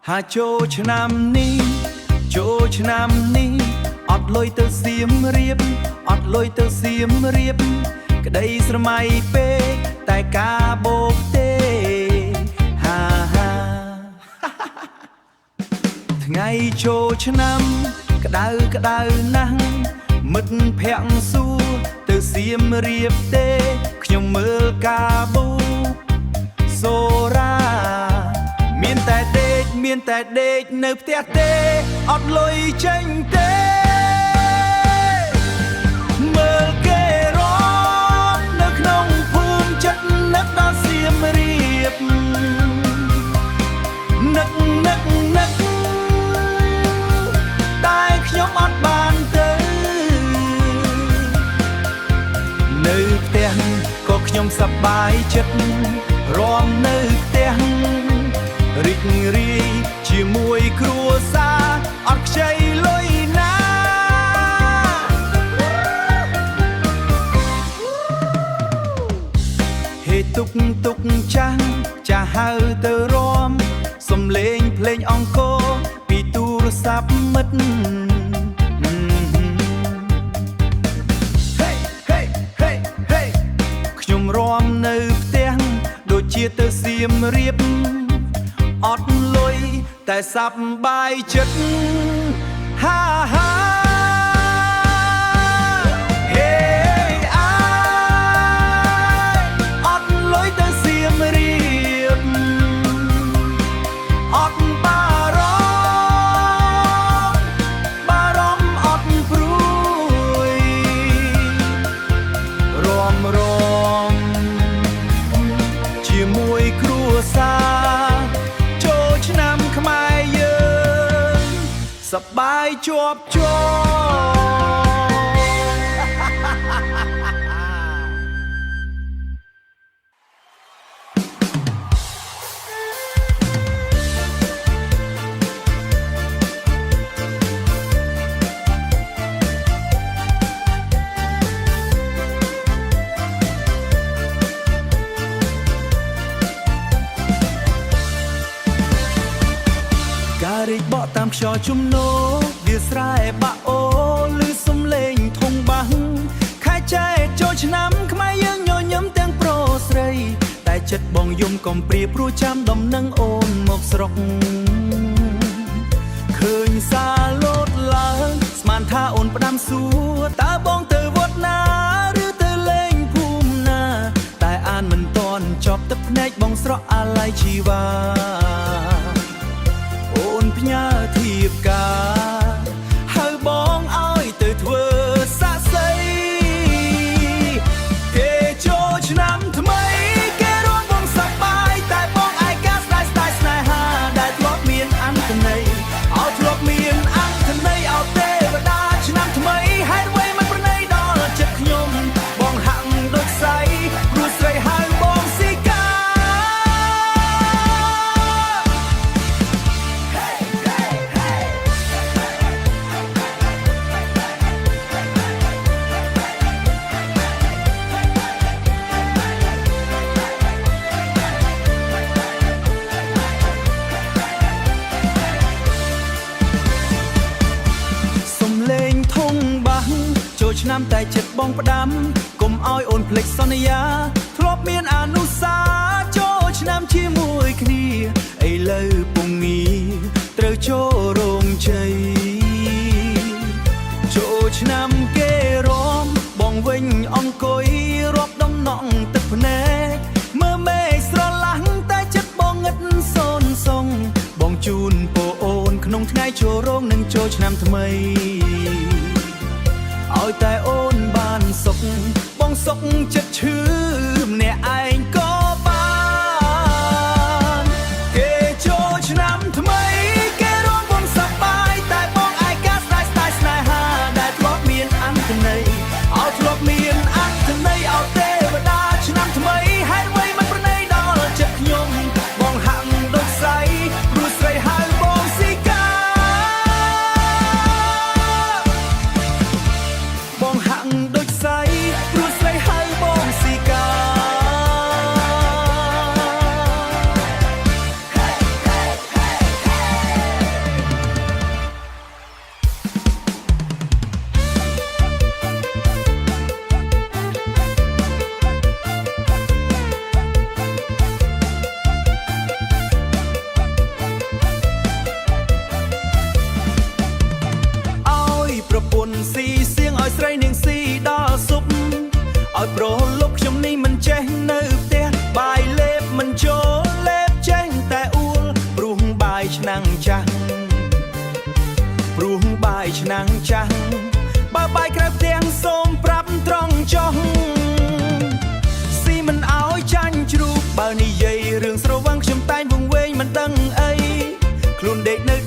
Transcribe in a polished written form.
ហាចូលឆ្នាំនេះចូលឆ្នាំនេះអត់លុយទៅសៀមរាបអត់លុយទៅសៀមរាបក្តីស្រមៃពេកតែការបោកទេហាហាថ្ងៃចូលឆ្នាំក្តៅក្តៅណាស់មិត្តភ័ក្តិសួរទៅសៀមរាបទេខ្ញុំមើលការបូសូរាមានតែដេកនៅផ្ទះទេអត់លុយចេញទេមើលគេរកនៅក្នុងភូមិចិត្តនឹកដល់សៀមរាបនឹកតែខ្ញុំអត់បានទៅនៅផ្ទះក៏ខ្ញុំសប្បាយចិត្តរាំនៅផ្ទះរីករាយជាមួយគ្រួសារអត់ខ្ចីលុយណាហេទុកចាស់ហៅទៅរាំសំលេងភ្លេងអង្គរពីទូរស័ព្ទមិត្តខ្ញុំរាំនៅផ្ទះដូចជាទៅសៀមរាបអត់លុយតែសប្បាយចិត្តហាហាហេអាយអត់លុយទៅសៀមរាបអត់បារម្ភអត់ព្រួយរាំជាមួយគ្រួសារឆ្នាំខ្មែរយើងសប្បាយជាប់ជាការរីកបក់តាមខ្យល់ជំនោវាស្រែបាក់អូឮសំឡេងធុងបាំងខែចែកចូលឆ្នាំខ្មែរយើងញញឹមទាំងប្រុសស្រីតែចិត្តបងយំកំព្រាព្រោះចាំដំណឹងអូនមកស្រុកឃើញសារលោតឡើងស្មានថាអូនផ្ដាំសួរតើបងទៅវត្តណាឬទៅលេងភូមិណាតែអានមិនទាន់ចប់ទឹកភ្នែកបងស្រក់អាល័យជីវ៉ាផ្ញើធៀបការហៅបងឲ្យទៅធ្វើសាក្សីគេចូលឆ្នាំថ្មីគេរំបងសប្បាយតែបងឯកាស្ដាយស្នេហាដែលធ្លាប់មានអន្តន័យឲ្យធ្លាប់មានអន្តន័យឲ្យទេវតាឆ្នាំថ្មីហេតុអ្វីមិនប្រណីដល់ចិត្តខ្ញុំបងហាក់ដូចស្រីព្រោះស្រីហៅបងស៊ីកាឆ្នាំតែចិត្តបងផ្ដាំកុំឲ្យអូនភ្លេចសន្យាធ្លាប់មានអនុសាចូលឆ្នាំជាមួយគ្នាឥឡូវពុំងារត្រូវចូលរោងជ័យចូលឆ្នាំគេរំបងវិញអង្គុយរាប់ដំណក់ទឹកភ្នែកមើលមេឃស្រឡះតែចិត្តបងងឹតសូនសងបងជូនពរអូនក្នុងថ្ងៃចូលរោងនិងចូលឆ្នាំថ្មីឲ្យតែអូនបានសុខបងសុខចិត្តឈឺម្នាក់ឯងក៏បានគេចូលឆ្នាំថ្មីគេរំបងសប្បាយតែបងឯកាស្ដាយស្នេហាដែលធ្លាប់មានអន្តន័យឲ្យធ្លាប់មានអន្តន័យឲ្យទេវតាឆ្នាំថ្មីហេតុអ្វីមិនប្រណីដល់ចិត្តខ្ញុំបងហាក់ដូចស្រីព្រោះស្រីហៅបងស៊ីកាបងហាក់ដូចស្រីព្រោះស្រីហៅបងស៊ីកា រលប់ខ្ញុំនេះមិនចេះនៅផ្ទះបាយលេបមិនចូលលេបចេះតែអួលព្រោះបាយឆ្នាំងចាស់ព្រោះបាយឆ្នាំងចាស់បើបាយក្រៅផ្ទះសូមប្រាប់ត្រង់ចុះស៊ីមិនអោយចាញ់ជ្រូកបើនិយាយរឿងស្រវឹងខ្ញុំតែងវង្វេងមិនដឹងអីខ្លួនដេកនៅ